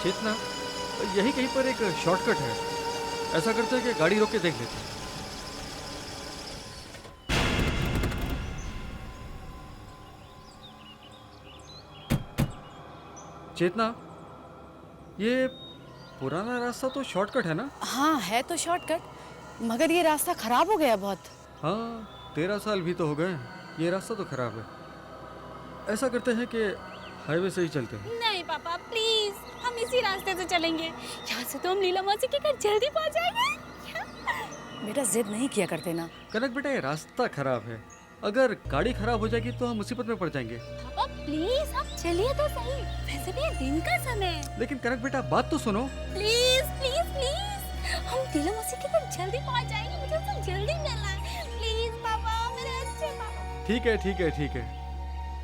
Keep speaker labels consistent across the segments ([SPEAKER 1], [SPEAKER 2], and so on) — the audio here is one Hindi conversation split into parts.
[SPEAKER 1] चेतना, यही कहीं पर एक शॉर्टकट है। ऐसा करते हैं कि गाड़ी रोक के देख लेते हैं। चेतना, ये पुराना रास्ता तो शॉर्टकट है ना?
[SPEAKER 2] हाँ है तो शॉर्टकट, मगर ये रास्ता खराब हो गया बहुत।
[SPEAKER 1] हाँ, 13 साल भी तो हो गए। ये रास्ता तो खराब है। ऐसा करते हैं कि हाईवे से ही चलते हैं।
[SPEAKER 3] नहीं पापा प्लीज, हम इसी रास्ते से चलेंगे। यहाँ से तो हम लीला मौसी के घर जल्दी पहुँच जाएंगे।
[SPEAKER 2] बेटा जिद नहीं किया करते ना।
[SPEAKER 1] कनक बेटा, ये रास्ता खराब है। अगर गाड़ी खराब हो जाएगी तो हम मुसीबत में पड़ जाएंगे।
[SPEAKER 3] पापा प्लीज आप चलिए तो सही, वैसे भी ये दिन का समय है।
[SPEAKER 1] लेकिन कनक बेटा, बात तो सुनो।
[SPEAKER 3] प्लीज प्लीज प्लीज, हम लीला मौसी के घर जल्दी पहुँच जाएंगे। मुझे उससे जल्दी मिलना है। प्लीज पापा, मेरे अच्छे पापा।
[SPEAKER 1] ठीक है ठीक है ठीक है,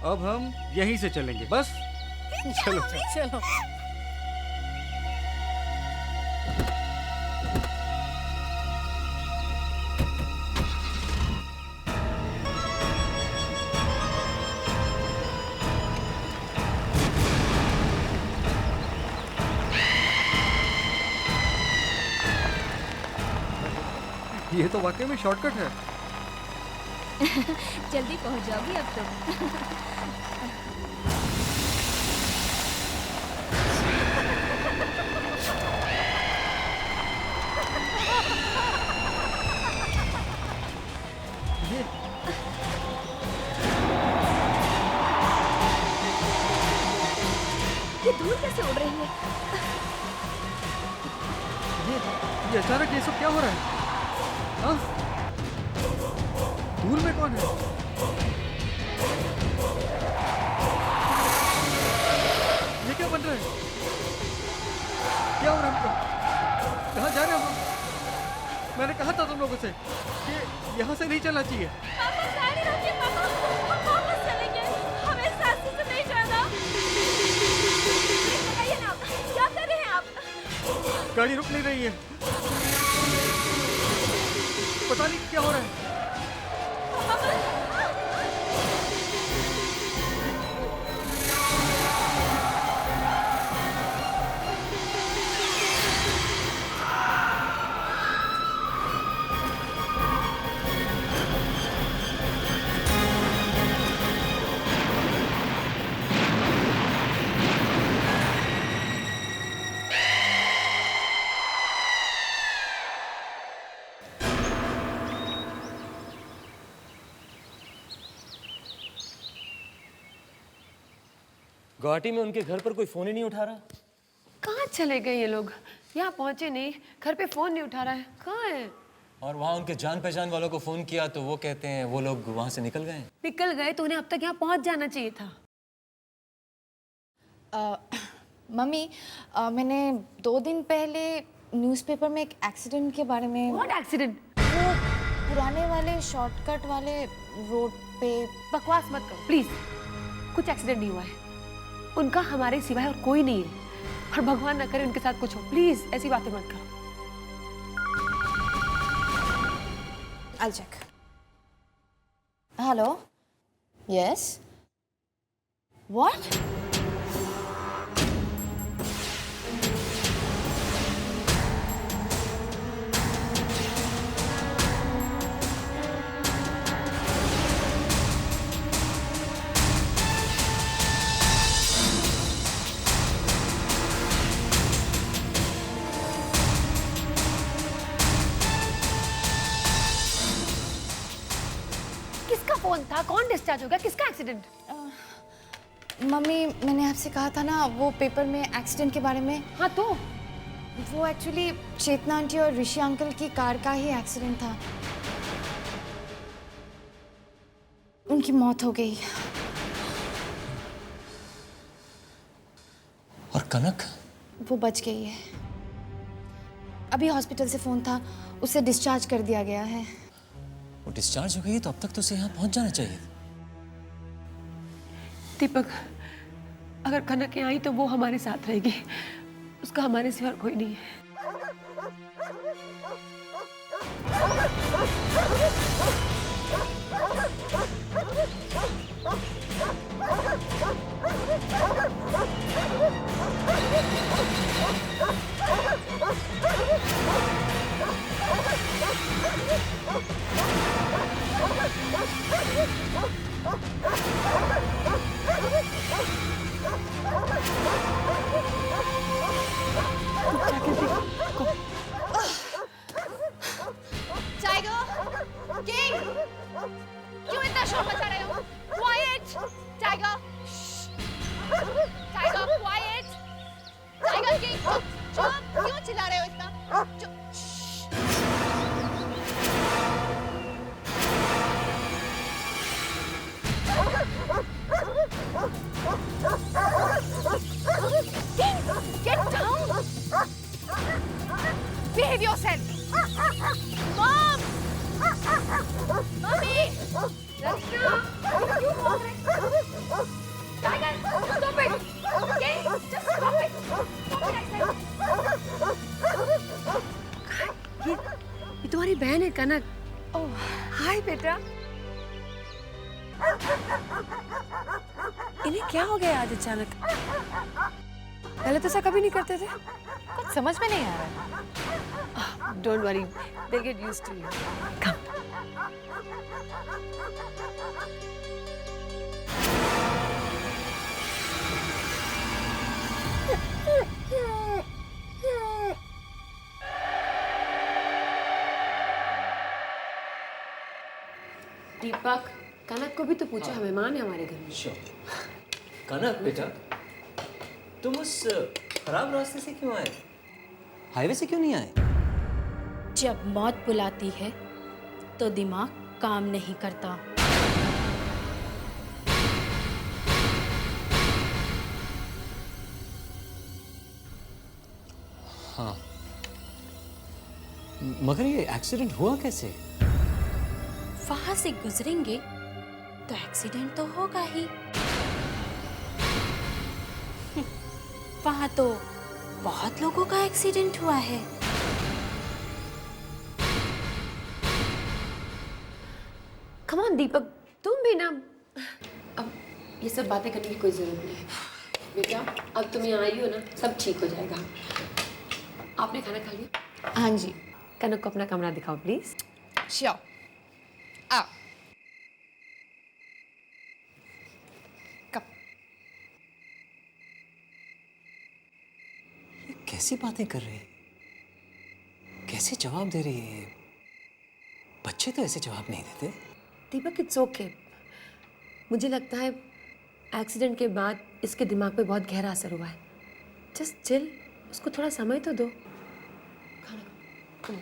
[SPEAKER 1] अब हम यहीं से चलेंगे बस। चलो
[SPEAKER 2] चलो।
[SPEAKER 1] ये तो वाकई में शॉर्टकट है।
[SPEAKER 3] जल्दी पहुँच जाओगी अब तुम। ये धूल कैसे उड़ रही है?
[SPEAKER 1] ये अचानक ये सब क्या हो रहा है? हाँ? धूल में कौन है? ये क्या बन रहा है? क्या हो रहा है हमको? कहाँ जा रहे हो हम? मैंने कहा था तुम लोगों से कि यहाँ से नहीं चलना चाहिए।
[SPEAKER 3] पापा गाड़ी रोकिए पापा, हम वापस चलेंगे। हमें इस रास्ते से नहीं जाना। बताइए ना, क्या कर रहे हैं आप?
[SPEAKER 1] गाड़ी रुक नहीं रही है। पता नहीं क्या हो रहा है।
[SPEAKER 4] गुवाहाटी में उनके घर पर कोई फोन ही नहीं उठा रहा।
[SPEAKER 5] कहाँ चले गए ये लोग? यहाँ पहुँचे नहीं, घर पे फोन नहीं उठा रहा है। कहाँ है?
[SPEAKER 4] और वहाँ उनके जान पहचान वालों को फोन किया तो वो कहते हैं वो लोग वहाँ से निकल गए।
[SPEAKER 5] निकल गए तो उन्हें अब तक यहाँ पहुँच जाना चाहिए था।
[SPEAKER 6] मम्मी, मैंने 2 दिन पहले न्यूज़पेपर में एक एक्सीडेंट के बारे में।
[SPEAKER 5] What accident?
[SPEAKER 6] वो पुराने वाले शॉर्टकट वाले रोड पे।
[SPEAKER 5] बकवास मत करो प्लीज। कुछ एक्सीडेंट नहीं हुआ है। उनका हमारे सिवाय और कोई नहीं है, और भगवान न करे उनके साथ कुछ हो। प्लीज ऐसी बातें मत करो।
[SPEAKER 6] I'll check. Hello? Yes? What?
[SPEAKER 5] किसका फोन था? कौन डिस्चार्ज हो गया? किसका एक्सीडेंट?
[SPEAKER 6] मम्मी, मैंने आपसे कहा था ना वो पेपर में एक्सीडेंट के बारे में।
[SPEAKER 5] हाँ तो
[SPEAKER 6] वो एक्चुअली चेतना आंटी और ऋषि अंकल की कार का ही एक्सीडेंट था। उनकी मौत हो गई।
[SPEAKER 4] और कनक?
[SPEAKER 6] वो बच गई है। अभी हॉस्पिटल से फोन था, उसे डिस्चार्ज कर दिया गया है।
[SPEAKER 4] वो डिस्चार्ज हो गई तो अब तक तो उसे यहाँ पहुँच जाना चाहिए।
[SPEAKER 5] दीपक, अगर कनक यहाँ आई तो वो हमारे साथ रहेगी। उसका हमारे सिवा कोई नहीं है।
[SPEAKER 2] क्यों इतना शोर मचा रहे हो? Quiet, tiger. Tiger, quiet। Tiger king, चुप। क्यों चिल्ला रहे हो इतना? चुप। Get down! Behave yourself! Mom! Mommy! Rachna! You mom! Tiger! Stop it! Okay? Just stop it! Stop it, I said!
[SPEAKER 5] ये तुम्हारी बहन है कनक। ओह, हाय बेटा। इन्हें क्या हो गया आज अचानक? पहले तो ऐसा कभी नहीं करते थे।
[SPEAKER 6] कुछ समझ में नहीं आ रहा।
[SPEAKER 5] Don't worry, they'll get used to you. Come. दीपक, कनक को भी तो पूछो, मेहमान है हमारे घर में।
[SPEAKER 4] कनक बेटा, तुम उस खराब रास्ते से क्यों आए? हाईवे से क्यों नहीं आए?
[SPEAKER 3] जब मौत बुलाती है तो दिमाग काम नहीं करता।
[SPEAKER 4] हाँ, मगर ये एक्सीडेंट हुआ कैसे?
[SPEAKER 3] वहां से गुजरेंगे तो एक्सीडेंट तो होगा ही। वहां तो बहुत लोगों का एक्सीडेंट हुआ है।
[SPEAKER 5] Come on दीपक, तुम भी ना। अब ये सब बातें करने की कोई जरूरत नहीं है। बेटा, अब तुम यहाँ आई हो ना, सब ठीक हो जाएगा। आपने खाना खा लिया?
[SPEAKER 6] हाँ जी।
[SPEAKER 5] कनक को अपना कमरा दिखाओ प्लीज।
[SPEAKER 6] Sure. आओ। कब?
[SPEAKER 4] ये कैसी बातें कर रही है? कैसे जवाब दे रही है? बच्चे तो ऐसे जवाब नहीं देते।
[SPEAKER 5] दीपक, इट्स ओके। मुझे लगता है एक्सीडेंट के बाद इसके दिमाग पे बहुत गहरा असर हुआ है। जस्ट चिल, उसको थोड़ा समय तो दो। खाना खाओ।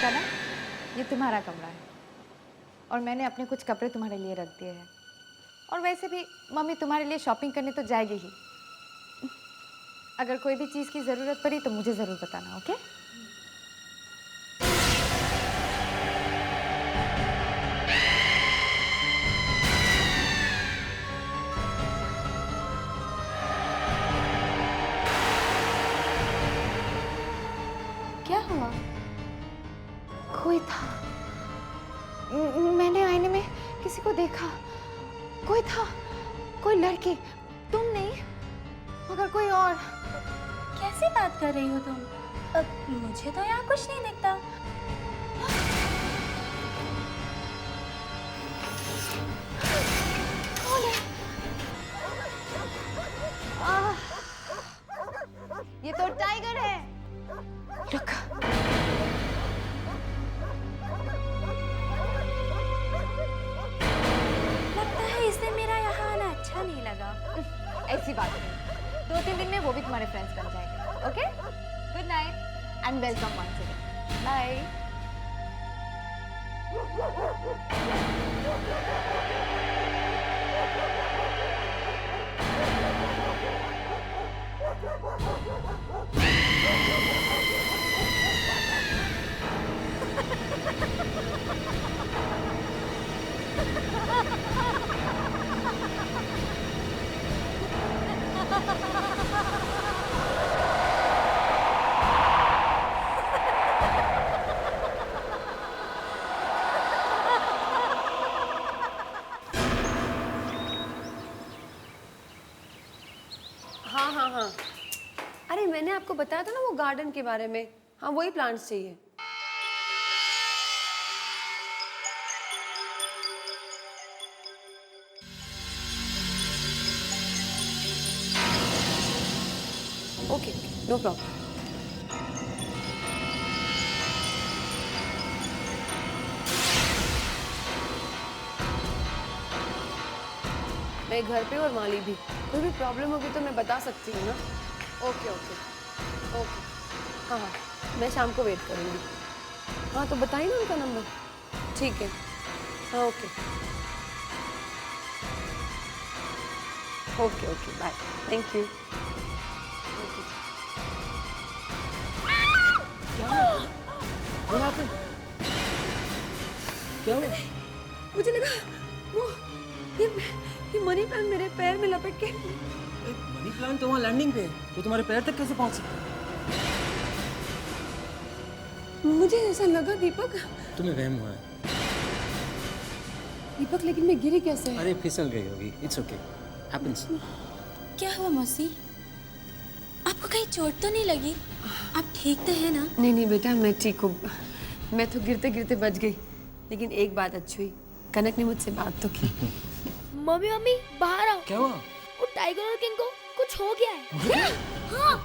[SPEAKER 6] कनक, ये तुम्हारा कमरा है और मैंने अपने कुछ कपड़े तुम्हारे लिए रख दिए हैं। और वैसे भी मम्मी तुम्हारे लिए शॉपिंग करने तो जाएगी ही। अगर कोई भी चीज़ की ज़रूरत पड़ी तो मुझे ज़रूर बताना, ओके?
[SPEAKER 3] क्या हुआ?
[SPEAKER 6] कोई था। मैंने आईने में किसी को देखा। कोई था, कोई लड़की। तुम नहीं, मगर कोई और।
[SPEAKER 3] कैसी बात कर रही हो तुम? मुझे तो यहाँ कुछ नहीं दिखता।
[SPEAKER 6] कौन है? ये तो टाइगर है। रुक।
[SPEAKER 3] लगता है इससे मेरा यहाँ आना अच्छा नहीं लगा।
[SPEAKER 6] ऐसी बात नहीं। 2-3 दिन में वो भी तुम्हारे फ्रेंड्स बन जाएंगे, okay? Good night and welcome once again. Bye.
[SPEAKER 5] हाँ, अरे मैंने आपको बताया था ना वो गार्डन के बारे में। हाँ, वही प्लांट्स चाहिए। Okay, no problem. मैं घर पे और माली भी। कोई भी प्रॉब्लम होगी तो मैं बता सकती हूँ ना। ओके ओके ओके, हाँ हाँ, मैं शाम को वेट करूँगी। हाँ तो बताइए ना उनका नंबर। ठीक है, हाँ okay okay okay, bye, thank you.
[SPEAKER 4] क्या हुआ?
[SPEAKER 5] मुझे लगा वो ये मनी प्लांट मेरे पैर में लपेट के।
[SPEAKER 4] मनी प्लांट तो वहाँ लैंडिंग पे है, वो तुम्हारे पैर तक कैसे पहुँच सकता है?
[SPEAKER 5] मुझे ऐसा लगा दीपक।
[SPEAKER 4] तुम्हें वहम हुआ है।
[SPEAKER 5] दीपक लेकिन मैं गिरी कैसे?
[SPEAKER 4] अरे फिसल गई होगी, इट्स ओके, हैपेंस।
[SPEAKER 3] क्या हुआ मौसी? आपको कहीं चोट तो नहीं लगी? आप ठीक तो है ना?
[SPEAKER 5] नहीं नहीं बेटा, मैं ठीक हूँ। मैं तो गिरते गिरते बच गई, लेकिन एक बात अच्छी हुई, कनक ने मुझसे बात तो की।
[SPEAKER 2] मम्मी मम्मी बाहर आओ।
[SPEAKER 4] क्या हुआ?
[SPEAKER 2] वो टाइगर और किंग को कुछ हो गया है। हाँ।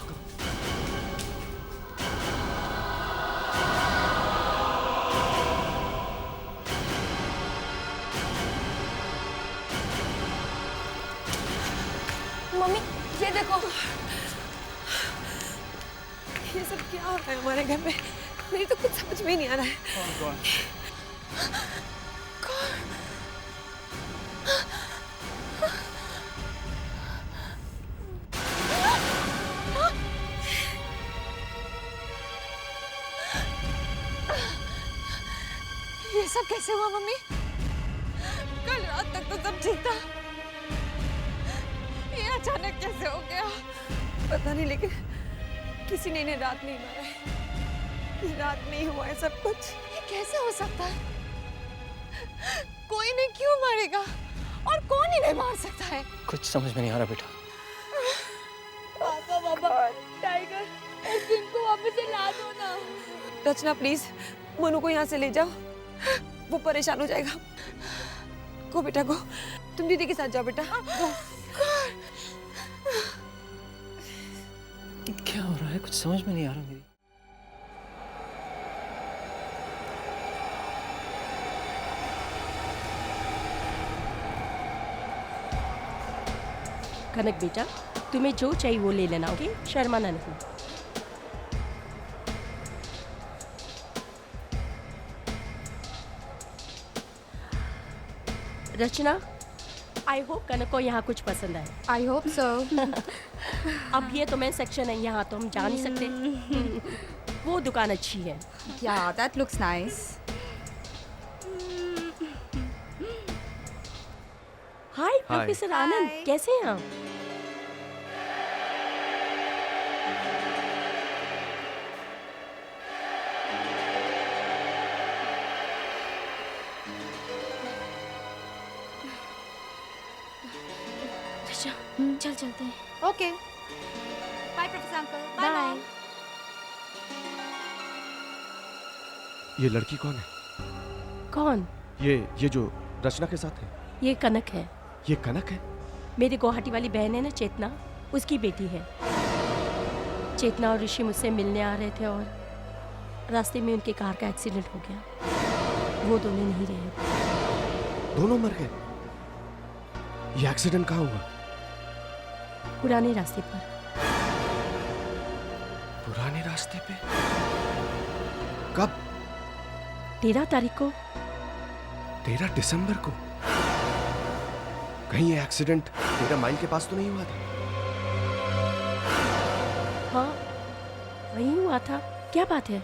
[SPEAKER 3] मम्मी ये देखो।
[SPEAKER 5] ये सब क्या हो रहा है हमारे घर में? मेरी तो कुछ समझ में ही नहीं आ रहा है। ये सब कैसे हुआ मम्मी? कल रात तक तो सब ठीक था, ये अचानक कैसे हो गया? पता नहीं, लेकिन किसी ने इन्हें रात नहीं मारा है। ये रात में ही हुआ है सब कुछ। ये कैसे हो सकता है? कोई इन्हें क्यों मारेगा और कौन इन्हें मार सकता है?
[SPEAKER 4] कुछ समझ में नहीं आ रहा बेटा।
[SPEAKER 2] पापा पापा टाइगर और किंग को वापस से ला दो ना।
[SPEAKER 5] रचना प्लीज मनु को यहाँ से ले जाओ, वो परेशान हो जाएगा। गो बेटा गो, तुम दीदी के साथ जाओ बेटा। गो।
[SPEAKER 4] क्या हो रहा है? कुछ समझ में नहीं आ रहा मेरी।
[SPEAKER 7] कनक बेटा, तुम्हें जो चाहिए वो ले लेना, ओके? शर्माना नहीं। रचना, आई होप कनक को यहाँ कुछ पसंद आए।
[SPEAKER 6] I hope so.
[SPEAKER 7] अब ये तो मेन सेक्शन है, यहाँ तो हम जा नहीं सकते। वो दुकान अच्छी है।
[SPEAKER 6] Yeah, that looks nice.
[SPEAKER 7] Hi professor Anand, कैसे हैं आप?
[SPEAKER 3] चल चलते हैं।
[SPEAKER 6] Okay. Bye, Professor Uncle. Bye,
[SPEAKER 3] Bye.
[SPEAKER 6] Mom.
[SPEAKER 8] ये लड़की कौन है?
[SPEAKER 7] कौन?
[SPEAKER 8] ये जो रचना के साथ है,
[SPEAKER 7] ये कनक है।
[SPEAKER 8] ये कनक है?
[SPEAKER 7] मेरी गुवाहाटी वाली बहन है ना चेतना, उसकी बेटी है। चेतना और ऋषि मुझसे मिलने आ रहे थे और रास्ते में उनकी कार का एक्सीडेंट हो गया। वो दोनों नहीं रहे।
[SPEAKER 8] दोनों मर गए? ये एक्सीडेंट कहाँ हुआ?
[SPEAKER 7] पुराने रास्ते पर।
[SPEAKER 8] पुराने रास्ते पे? कब?
[SPEAKER 7] 13 तारीख को।
[SPEAKER 8] 13 दिसंबर को? कहीं ये एक्सीडेंट 13 माइल के पास तो नहीं हुआ था?
[SPEAKER 7] हाँ, वहीं हुआ था। क्या बात है?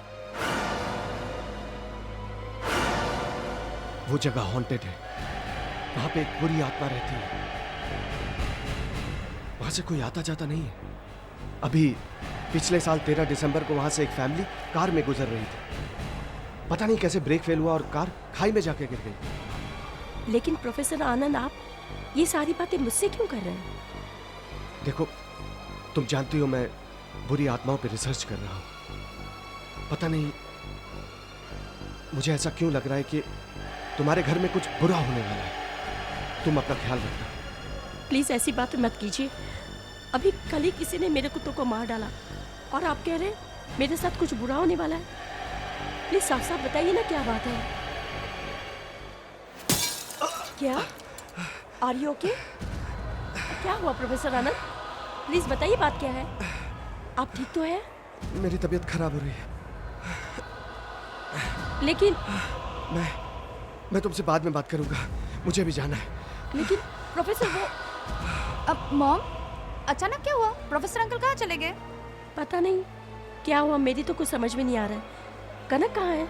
[SPEAKER 8] वो जगह हॉन्टेड है, वहां पे एक बुरी आत्मा रहती है। वहां से कोई आता जाता नहीं है। अभी पिछले साल 13 दिसंबर को वहां से एक फैमिली कार में गुजर रही थी। पता नहीं कैसे ब्रेक फेल हुआ और कार खाई में जाके गिर गई।
[SPEAKER 7] लेकिन प्रोफेसर आनंद, आप ये सारी बातें मुझसे क्यों कर रहे हैं?
[SPEAKER 8] देखो, तुम जानती हो मैं बुरी आत्माओं पे रिसर्च कर रहा हूं। पता नहीं मुझे ऐसा क्यों लग रहा है कि तुम्हारे घर में कुछ बुरा होने वाला है। तुम अपना ख्याल रखना।
[SPEAKER 7] प्लीज ऐसी बात मत कीजिए। अभी कल ही किसी ने मेरे कुत्तों को मार डाला और आप कह रहे हैं मेरे साथ कुछ बुरा होने वाला है। प्लीज साफ साफ बताइए ना क्या बात है। क्या? Are you okay? क्या हुआ प्रोफेसर आनंद? प्लीज बताइए बात क्या है। आप ठीक तो हैं?
[SPEAKER 8] मेरी तबीयत खराब हो रही है।
[SPEAKER 7] लेकिन
[SPEAKER 8] मैं तुमसे बाद में बात करूंगा, मुझे भी जाना है।
[SPEAKER 7] लेकिन प्रोफेसर वो
[SPEAKER 6] अब मॉम, अचानक क्या हुआ? प्रोफेसर अंकल कहाँ चले गए?
[SPEAKER 7] पता नहीं क्या हुआ, मेरी तो कुछ समझ में नहीं आ रहा है। कनक कहाँ है?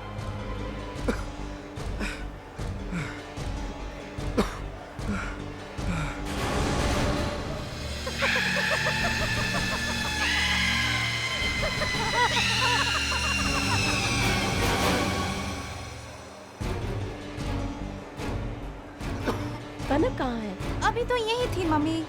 [SPEAKER 7] कनक कहाँ है?
[SPEAKER 6] अभी तो यही थी mummy.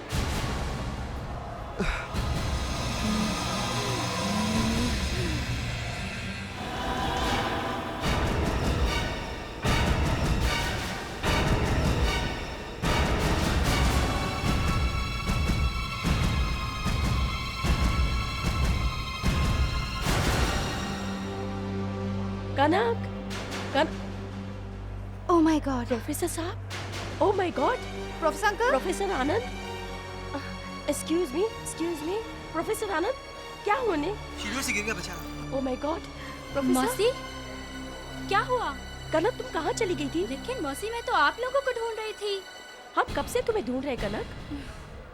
[SPEAKER 7] Kanak,
[SPEAKER 6] oh my god,
[SPEAKER 7] professor साहब, oh my god,
[SPEAKER 6] professor uncle.
[SPEAKER 7] Professor Anand, excuse me, professor Anand, क्या हुआ ने?
[SPEAKER 9] सीढ़ियों से गिर गया बेचारा।
[SPEAKER 7] Oh my god, professor.
[SPEAKER 3] मौसी, क्या हुआ?
[SPEAKER 7] कनक तुम कहाँ चली गई थी?
[SPEAKER 3] लेकिन मौसी, मैं तो आप लोगों को ढूंढ रही थी।
[SPEAKER 7] हम कब से तुम्हें ढूंढ रहे Kanak.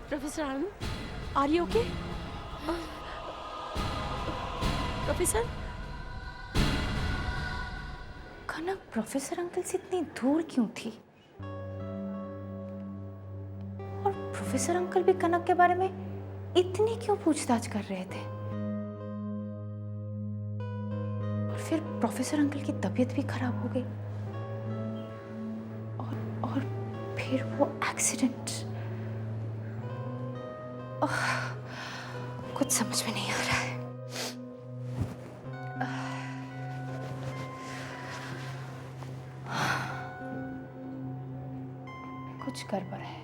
[SPEAKER 7] Professor Anand, are you okay? Professor,
[SPEAKER 6] Kanak professor uncle से इतनी दूर क्यों थी? और प्रोफेसर अंकल भी कनक के बारे में इतनी क्यों पूछताछ कर रहे थे? और फिर प्रोफेसर अंकल की तबीयत भी खराब हो गई और फिर वो एक्सीडेंट। कुछ समझ में नहीं आ रहा है। कुछ गड़बड़ है।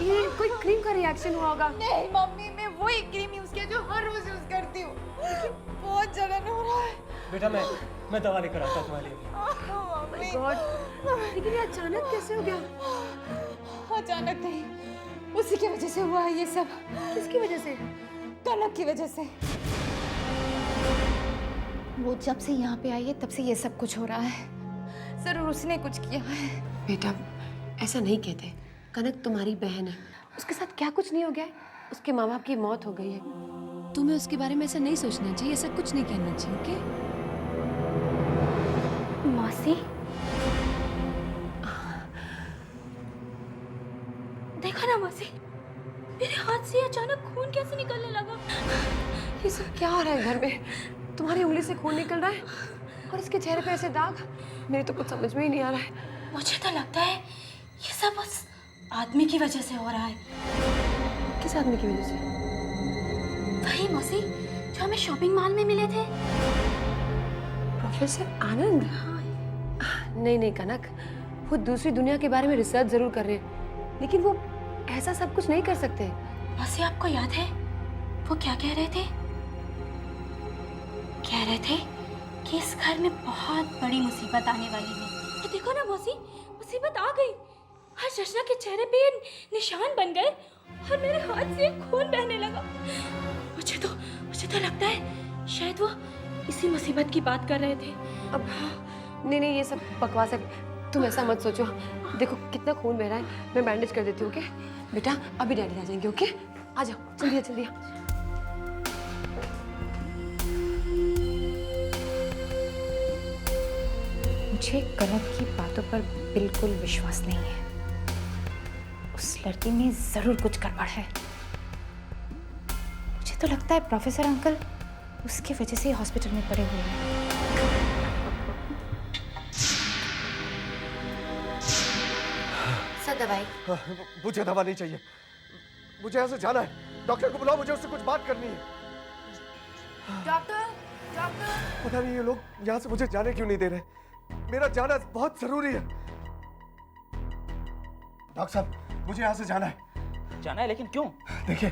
[SPEAKER 5] ये कोई क्रीम का रिएक्शन हुआ होगा।
[SPEAKER 6] नहीं मम्मी, मैं वही क्रीम यूज किया जो हर रोज यूज करती हूँ, लेकिन बहुत जलन हो रहा है।
[SPEAKER 9] बेटा मैं दवा लेकर आता हूँ तुम्हारे लिए।
[SPEAKER 6] मम्मी,
[SPEAKER 5] लेकिन ये अचानक कैसे हो गया?
[SPEAKER 6] अचानक नहीं, उसी की वजह से हुआ है ये सब।
[SPEAKER 5] किसकी वजह से?
[SPEAKER 6] कनक की वजह से। वो जब से यहाँ पे आई है तब से ये सब कुछ हो रहा है। जरूर उसने कुछ किया है।
[SPEAKER 5] बेटा, ऐसा नहीं कहते। कनक तुम्हारी बहन है, उसके साथ क्या कुछ नहीं हो गया है। उसके माँ बाप की मौत हो गई है। तुम्हें उसके बारे में ऐसा नहीं सोचना चाहिए, ऐसा कुछ नहीं कहना चाहिए, ओके?
[SPEAKER 3] मौसी, देखो ना मौसी, मेरे हाथ से अचानक खून कैसे निकलने लगा।
[SPEAKER 5] ये सब क्या हो रहा है घर में? तुम्हारी उंगली से खून निकल रहा है और इसके चेहरे पे ऐसे दाग। मेरे तो कुछ समझ में ही नहीं आ रहा है।
[SPEAKER 3] मुझे तो लगता है ये सब उस आदमी की वजह से हो रहा है।
[SPEAKER 5] किस आदमी की वजह से?
[SPEAKER 3] वही मौसी, जो हमें शॉपिंग मॉल में मिले थे।
[SPEAKER 5] प्रोफेसर आनंद? नहीं नहीं कनक, वो दूसरी दुनिया के बारे में रिसर्च जरूर कर रहे हैं, लेकिन वो ऐसा सब कुछ नहीं कर सकते।
[SPEAKER 3] मौसी, आपको याद है वो क्या कह रहे थे? कह रहे थे कि इस घर में बहुत बड़ी मुसीबत आने वाली है। और देखो ना मौसी, मुसीबत आ गई। हर रचना के चेहरे पे निशान बन गए और मेरे हाथ से खून बहने लगा। मुझे तो लगता है शायद वो इसी मुसीबत की बात कर रहे थे।
[SPEAKER 5] अब नहीं नहीं, ये सब बकवास है। तुम ऐसा मत सोचो। देखो कितना खून बह रहा है, मैं बैंडेज कर देती हूँ, ओके? बेटा अभी डैडी आ जाएंगे, ओके? आ जाओ, जल्दी आ, जल्दी आ।
[SPEAKER 6] मुझे कनक की बातों पर बिल्कुल विश्वास नहीं है। उस लड़की में जरूर कुछ गड़बड़ है। मुझे तो लगता है प्रोफेसर अंकल उसकी वजह से हॉस्पिटल में पड़े हुए हैं। सर दवाई।
[SPEAKER 8] मुझे दवा नहीं चाहिए, मुझे यहाँ से जाना है। डॉक्टर को बुलाओ, मुझे उससे कुछ बात करनी है।
[SPEAKER 6] Doctor, doctor.
[SPEAKER 8] पता नहीं ये लोग यहाँ से मुझे जाने क्यों नहीं दे रहे। मेरा जाना बहुत जरूरी है। डॉक्टर साहब, मुझे यहाँ से जाना है।
[SPEAKER 10] जाना है, लेकिन क्यों?
[SPEAKER 8] देखिए,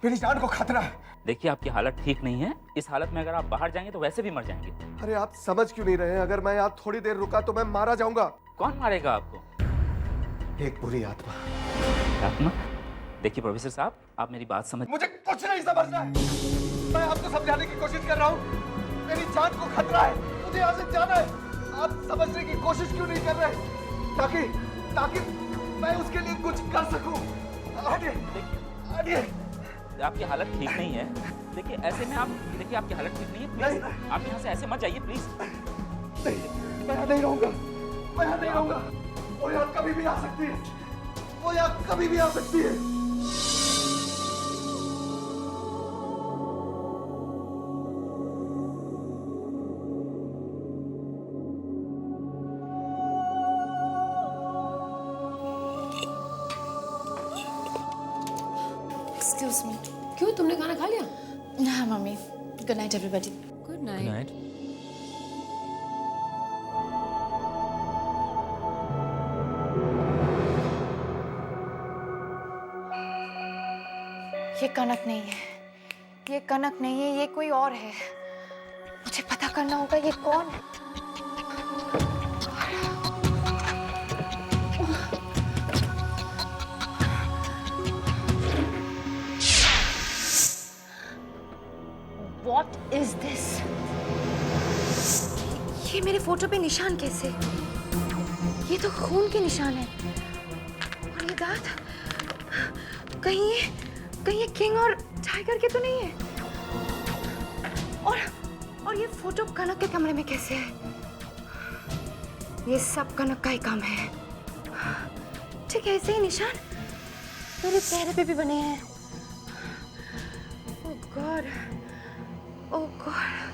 [SPEAKER 8] मेरी जान को खतरा है।
[SPEAKER 10] देखिए, आपकी हालत ठीक नहीं है। इस हालत में अगर आप बाहर जाएंगे तो वैसे भी मर जाएंगे।
[SPEAKER 8] अरे आप समझ क्यों नहीं रहे हैं? अगर मैं यहाँ थोड़ी देर रुका तो मैं मारा जाऊंगा।
[SPEAKER 10] कौन मारेगा आपको?
[SPEAKER 8] एक बुरी आत्मा।
[SPEAKER 10] आत्मा? देखिए प्रोफेसर साहब, आप मेरी बात समझ।
[SPEAKER 8] मुझे कुछ नहीं समझना है। मैं आपको समझाने की कोशिश कर रहा हूँ। मेरी जान को खतरा है, मुझे यहाँ से जाना है। आप समझने की कोशिश क्यों नहीं कर रहे? ताकि मैं उसके लिए कुछ कर सकूं। हटिए।
[SPEAKER 10] आपकी हालत ठीक नहीं है। देखिए, ऐसे में आप देखिए, आपकी हालत ठीक नहीं है। प्लीज आप यहाँ से ऐसे मत जाइए, प्लीज।
[SPEAKER 8] नहीं, मैं यहाँ नहीं रहूंगा। मैं यहाँ नहीं रहूंगा। वो यहाँ कभी भी आ सकती है। वो यहाँ कभी भी आ सकती है।
[SPEAKER 6] Excuse me.
[SPEAKER 5] क्यों, तुमने खाना खा लिया?
[SPEAKER 6] हाँ mummy. Good night everybody.
[SPEAKER 5] Good night.
[SPEAKER 6] ये कनक नहीं है, ये कनक नहीं है, ये कोई और है। मुझे पता करना होगा ये कौन है। What is this? ये मेरे फोटो पे निशान कैसे? ये तो खून के निशान है। और ये दांत कहीं ये किंग और टाइगर के तो नहीं है। और ये फोटो कनक के कमरे में कैसे है? ये सब कनक का ही काम है। ठीक है, ऐसे ही निशान मेरे चेहरे पे भी बने हैं। ओह गॉड, ओह गॉड।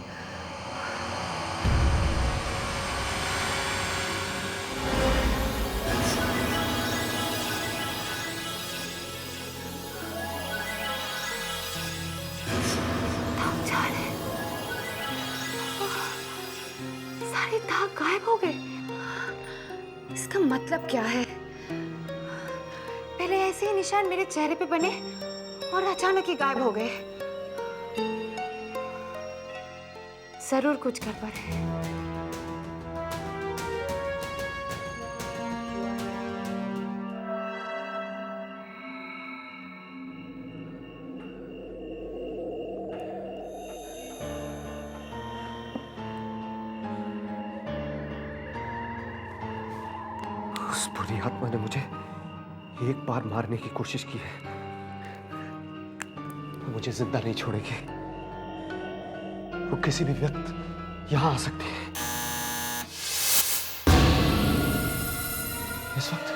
[SPEAKER 6] सारे दाग गायब हो गए। इसका मतलब क्या है? पहले ऐसे ही निशान मेरे चेहरे पे बने और अचानक ही गायब हो गए। जरूर कुछ गड़बड़ है।
[SPEAKER 8] उस बुरी आत्मा ने मुझे एक बार मारने की कोशिश की है, मुझे जिंदा नहीं छोड़ेगी। वो किसी भी वक्त यहां आ सकती है। इस वक्त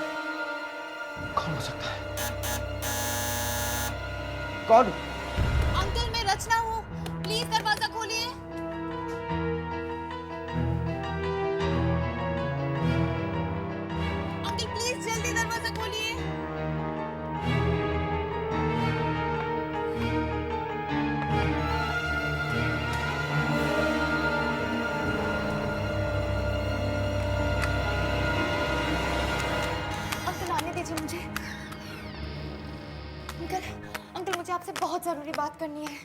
[SPEAKER 8] कौन हो सकता है? कौन?
[SPEAKER 6] अंकल, मैं रचना हूँ, प्लीज दरवाजा खोलिए। अंकल प्लीज जल्दी दरवाजा खोलिए। अंकल आने दीजिए मुझे। अंकल मुझे आपसे बहुत जरूरी बात करनी है।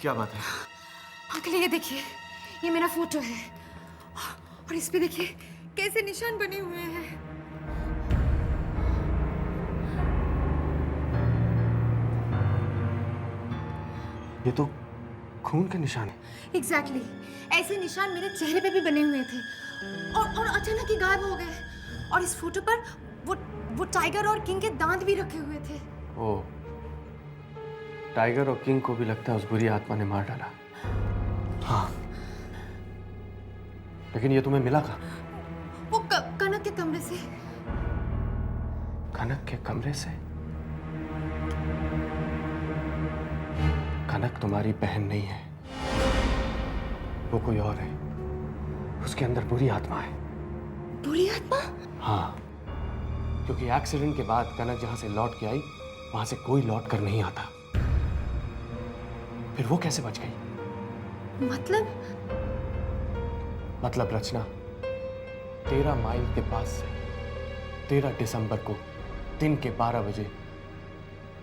[SPEAKER 8] क्या बात है?
[SPEAKER 6] अंकल ये देखिए, ये मेरा फोटो है और इस पे देखिए कैसे निशान बने हुए हैं।
[SPEAKER 8] ये तो खून के निशान है।
[SPEAKER 6] एग्जैक्टली, ऐसे निशान मेरे चेहरे पे भी बने हुए थे और अचानक ही गायब हो गए। और इस फोटो पर वो टाइगर और किंग के दांत भी रखे हुए थे।
[SPEAKER 8] ओ, टाइगर और किंग को भी लगता है उस बुरी आत्मा ने मार डाला। हाँ, लेकिन ये तुम्हें मिला कहाँ?
[SPEAKER 6] वो कनक के कमरे से।
[SPEAKER 8] कनक के कमरे से? कनक तुम्हारी बहन नहीं है, वो कोई और है। उसके अंदर बुरी आत्मा है।
[SPEAKER 6] बुरी आत्मा?
[SPEAKER 8] हाँ, क्योंकि एक्सीडेंट के बाद कनक जहां से लौट के आई वहां से कोई लौट कर नहीं आता। फिर वो कैसे बच गई? मतलब रचना, 13 माइल के पास से 13 दिसंबर को दिन के 12 बजे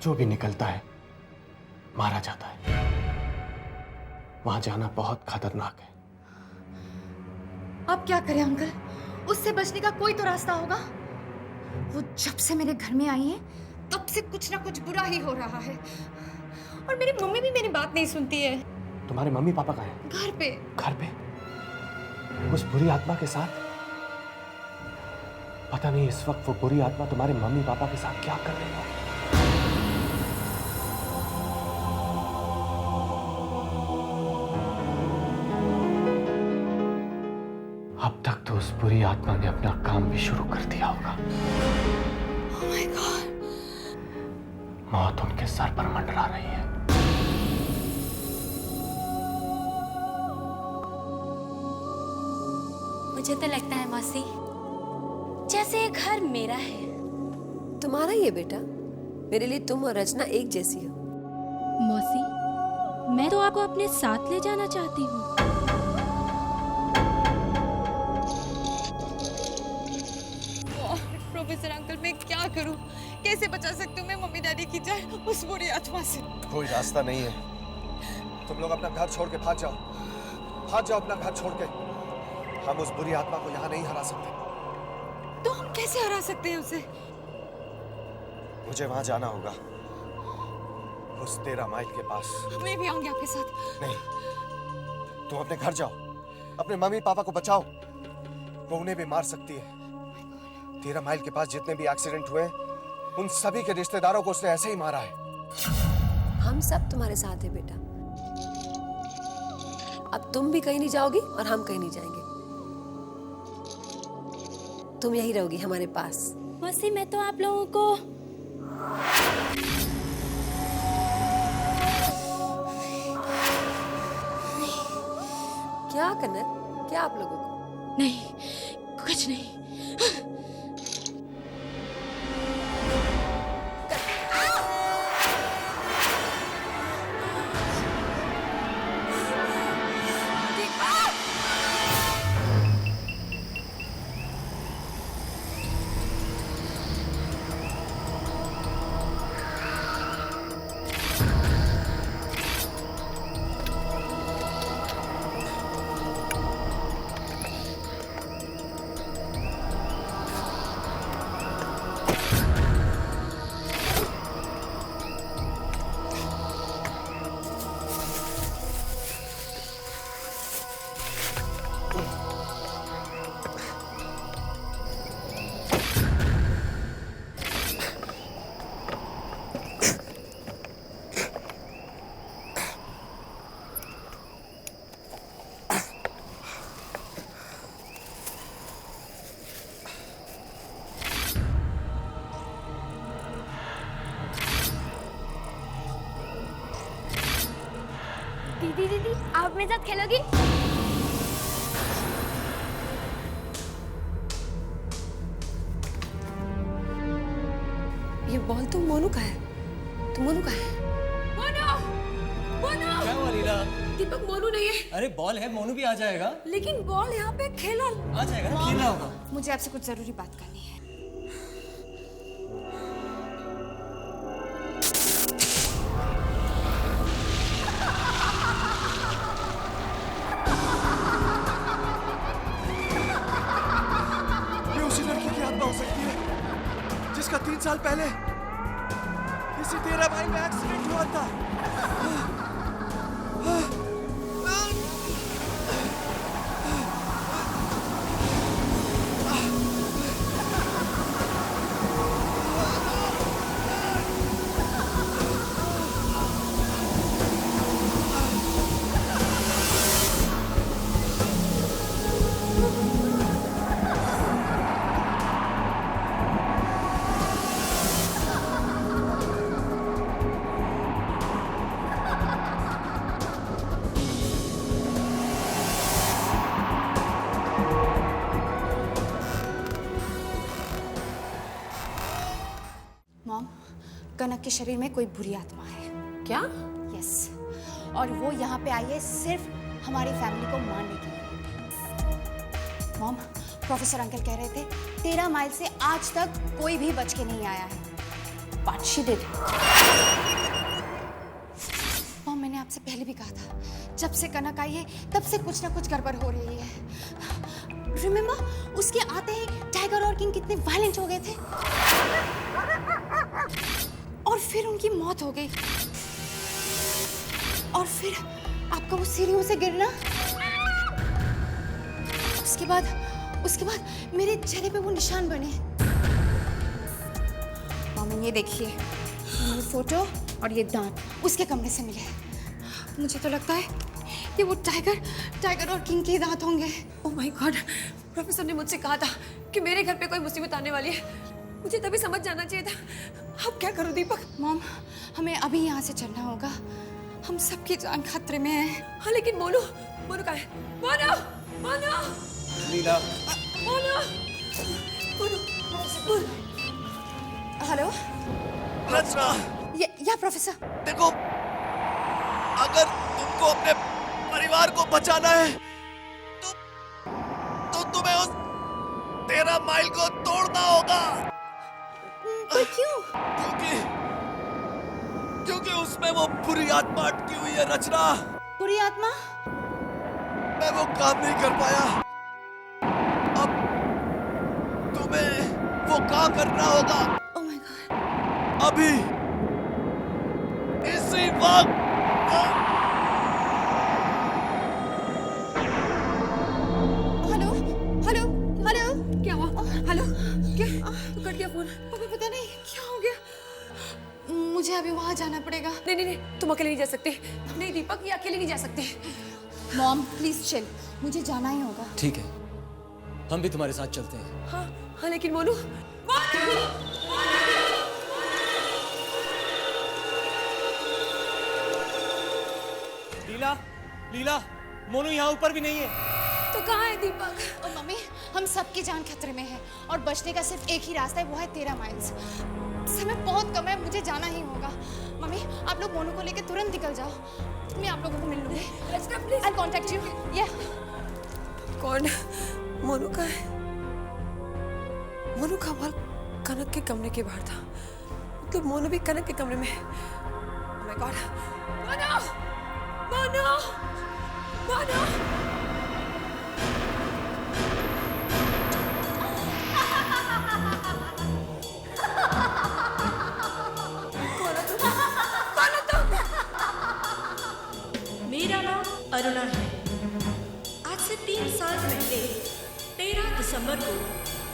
[SPEAKER 8] जो भी निकलता है मारा जाता है। वहां जाना बहुत खतरनाक है।
[SPEAKER 6] अब क्या करें अंकल? उससे बचने का कोई तो रास्ता होगा। वो जब से मेरे घर में आई है तब से कुछ ना कुछ बुरा ही हो रहा है, और मेरी मम्मी भी मेरी बात नहीं सुनती है।
[SPEAKER 8] तुम्हारे मम्मी पापा कहाँ हैं?
[SPEAKER 6] घर पे।
[SPEAKER 8] घर पे? उस बुरी आत्मा के साथ? पता नहीं इस वक्त वो बुरी आत्मा तुम्हारे मम्मी पापा के साथ क्या कर रही हो। अब तक तो उस बुरी आत्मा ने अपना काम भी शुरू कर दिया होगा।
[SPEAKER 6] Oh my God!
[SPEAKER 8] मौत उनके सर पर मंडरा रही है।
[SPEAKER 3] मुझे तो लगता है मौसी, जैसे ये घर मेरा है।
[SPEAKER 5] तुम्हारा ही है बेटा। मेरे लिए तुम और रचना एक जैसी हो।
[SPEAKER 7] मौसी, मैं तो आपको अपने साथ ले जाना चाहती हूँ।
[SPEAKER 6] प्रोफेसर अंकल, मैं क्या करूं? कैसे बचा सकती हूँ मैं मम्मी डैडी की जान उस बुरी आत्मा से?
[SPEAKER 8] कोई रास्ता नहीं है। तुम लोग अपना घर छोड़ के भाग जाओ। भाग जाओ अपना घर छोड़ के। हम उस बुरी आत्मा को यहाँ नहीं हरा सकते।
[SPEAKER 6] तो हम कैसे हरा सकते हैं उसे?
[SPEAKER 8] मुझे वहां जाना होगा, उस 13 माइल के पास।
[SPEAKER 6] मैं भी आऊंगी आपके साथ।
[SPEAKER 8] नहीं, तुम अपने घर जाओ, अपने मम्मी पापा को बचाओ। वो उन्हें भी मार सकती है। 13 माइल के पास जितने भी एक्सीडेंट हुए उन सभी के रिश्तेदारों को उसने ऐसे ही मारा है।
[SPEAKER 5] हम सब तुम्हारे साथ हैं बेटा। अब तुम भी कहीं नहीं जाओगी और हम कहीं नहीं जाएंगे। तुम यही रहोगी हमारे पास।
[SPEAKER 3] मौसी, मैं तो आप लोगों को
[SPEAKER 5] क्या करना है? क्या आप लोगों को?
[SPEAKER 3] नहीं, कुछ नहीं।
[SPEAKER 2] दीदी, आप मेरे साथ खेलोगी?
[SPEAKER 5] ये बॉल तो मोनू का है। तो मोनू का है। मोनू!
[SPEAKER 4] क्या हुआ लीला?
[SPEAKER 5] दीपक, मोनू नहीं है।
[SPEAKER 4] अरे बॉल है, मोनू भी आ जाएगा।
[SPEAKER 5] लेकिन बॉल यहाँ पे खेला।
[SPEAKER 4] आ जाएगा ना, खेलना होगा।
[SPEAKER 6] मुझे आपसे कुछ जरूरी बात करनी है।
[SPEAKER 8] ये उसी लड़की की आत्मा हो सकती है जिसका 3 साल पहले इसी 13 माइल में एक्सीडेंट हुआ था।
[SPEAKER 6] मॉम, कनक के शरीर में कोई बुरी आत्मा है।
[SPEAKER 5] क्या?
[SPEAKER 6] यस, और वो यहाँ पे आई है सिर्फ हमारी फैमिली को मारने के लिए। मॉम, प्रोफेसर अंकल कह रहे थे 13 माइल से आज तक कोई भी बच के नहीं आया है। But she did. मॉम, मैंने आपसे पहले भी कहा था, जब से कनक आई है तब से कुछ ना कुछ गड़बड़ हो रही है। रिमेम्बर, उसके आते ही टाइगर और किंग कितने वायलेंट हो गए थे और फिर उनकी मौत हो गई। और फिर आपका वो सीढ़ियों से गिरना, उसके बाद मेरे चेहरे पे वो निशान बने। मम्मी, ये देखिए, ये फोटो और ये दांत उसके कमरे से मिले। मुझे तो लगता है कि वो टाइगर और किंग के दांत होंगे।
[SPEAKER 5] ओह माय गॉड, प्रोफेसर ने मुझसे कहा था कि मेरे घर पे कोई मुसीबत आने वाली है। मुझे तभी समझ जाना चाहिए था। अब क्या करूं दीपक?
[SPEAKER 6] मॉम, हमें अभी यहाँ से चलना होगा। हम सबकी जान खतरे में है।
[SPEAKER 5] हाँ, लेकिन मोनू कहाँ है? मोनू!
[SPEAKER 8] लीला,
[SPEAKER 5] मोनू!
[SPEAKER 6] हेलो,
[SPEAKER 8] रचना,
[SPEAKER 6] या प्रोफेसर।
[SPEAKER 8] देखो, अगर तुमको अपने परिवार को बचाना है तो तुम्हें उस 13 माइल को तोड़ना होगा।
[SPEAKER 6] पर क्यों?
[SPEAKER 8] क्योंकि उसमें वो बुरी आत्मा अटकी हुई है रचना।
[SPEAKER 6] बुरी आत्मा?
[SPEAKER 8] मैं वो काम नहीं कर पाया। अब तुम्हें वो काम करना होगा।
[SPEAKER 6] ओह माय गॉड।
[SPEAKER 8] अभी इसी वक्त।
[SPEAKER 6] हेलो।
[SPEAKER 5] क्या हुआ? हेलो? क्या? तो कट गया फोन।
[SPEAKER 6] अभी पता नहीं क्या हो गया। मुझे अभी वहां जाना पड़ेगा।
[SPEAKER 5] नहीं, तुम अकेले नहीं जा सकते। नहीं दीपक, ये अकेले नहीं जा सकते।
[SPEAKER 6] मॉम, प्लीज चिल, मुझे जाना ही होगा।
[SPEAKER 4] ठीक है, हम भी तुम्हारे साथ चलते हैं।
[SPEAKER 5] हाँ, लेकिन मोनू।
[SPEAKER 9] लीला, मोनू यहाँ ऊपर भी नहीं है।
[SPEAKER 5] तो कहाँ है दीपक?
[SPEAKER 6] और मम्मी, हम सबकी जान खतरे में है और बचने का सिर्फ एक ही रास्ता है, वो है 13 माइल्स। समय बहुत कम है, मुझे जाना ही होगा। मम्मी, आप लोग मोनू को लेकर तुरंत निकल जाओ। मैं आप लोगों को मिल लूंगी। I'll contact you. Yeah.
[SPEAKER 5] कौन? मोनू का है? मोनू का बाल कनक के कमरे के बाहर था। मतलब मोनू भी कनक के कमरे में है। Oh my God. मोनू!
[SPEAKER 7] मेरा नाम अरुणा है। आज से 3 साल पहले 13 दिसंबर को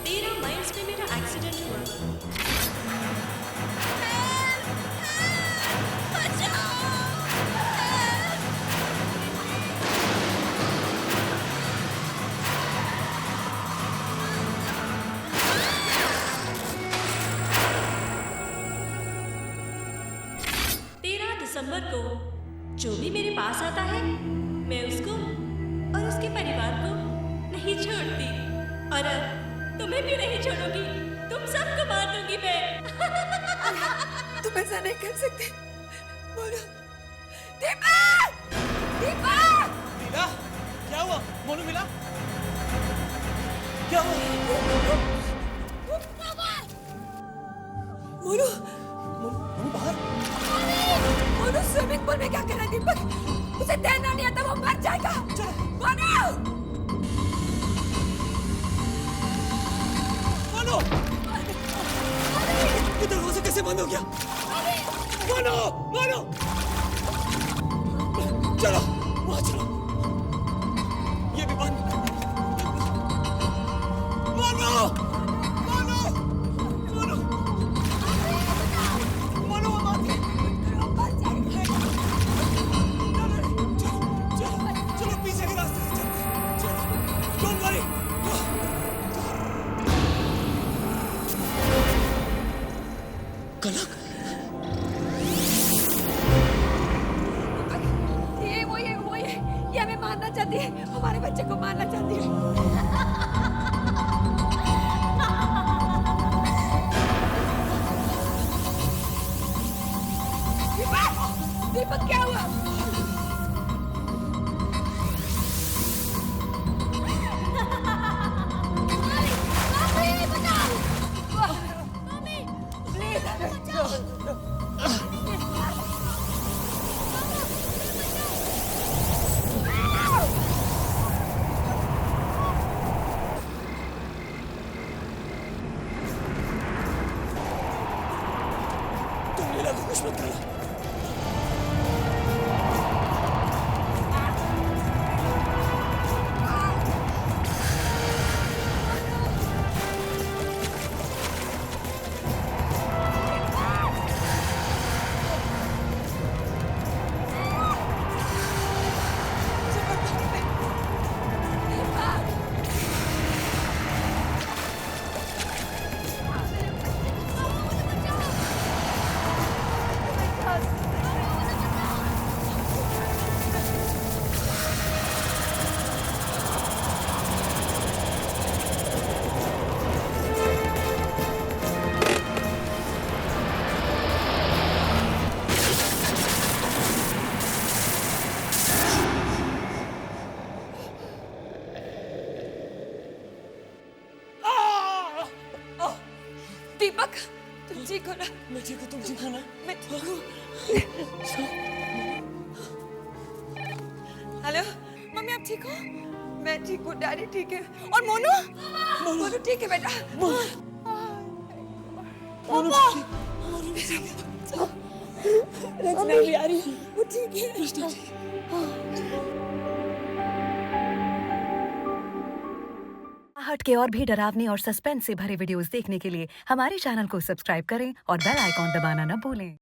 [SPEAKER 7] 13 माइल्स में मेरा एक्सीडेंट हुआ। दिसंबर को जो भी मेरे पास आता है, मैं उसको और उसके परिवार को नहीं छोड़ती। और अब तुम्हें भी नहीं छोड़ूंगी, तुम सबको मार दूंगी मैं।
[SPEAKER 5] तुम ऐसा नहीं कर सकते। मोनू! दीपक!
[SPEAKER 9] लीला, क्या हुआ? मोनू मिला? क्या हुआ?
[SPEAKER 5] मोनू
[SPEAKER 9] बाहर?
[SPEAKER 5] मोनू स्विमिंग पूल में क्या कर रहा है दीपक? उसे तैरना नहीं आता, वो मर जाएगा। मोनू!
[SPEAKER 9] ये दरवाजा कैसे बंद हो गया? मोनू! चलो, वहां चलो। ये भी बंद। मोनू! चलो पीछे के रास्ते से चलते हैं। चलो, डोंट वरी। कनक,
[SPEAKER 5] ये हमें मारना चाहती है, हमारे बच्चे को मारना चाहती है। दीपक क्या हुआ? दीपक तुम ठीक हो ना?
[SPEAKER 9] मैं ठीक हूँ, तुम ठीक हो ना?
[SPEAKER 5] मैं ठीक हूँ। हेलो मम्मी आप ठीक हो? मैं ठीक हूँ, डैडी ठीक है। और मोनू? मोनू ठीक है बेटा? रचना भी आ रही है, वो ठीक है।
[SPEAKER 11] हट के और भी डरावनी और सस्पेंस से भरे वीडियोस देखने के लिए हमारे चैनल को सब्सक्राइब करें और बेल आइकॉन दबाना न भूलें।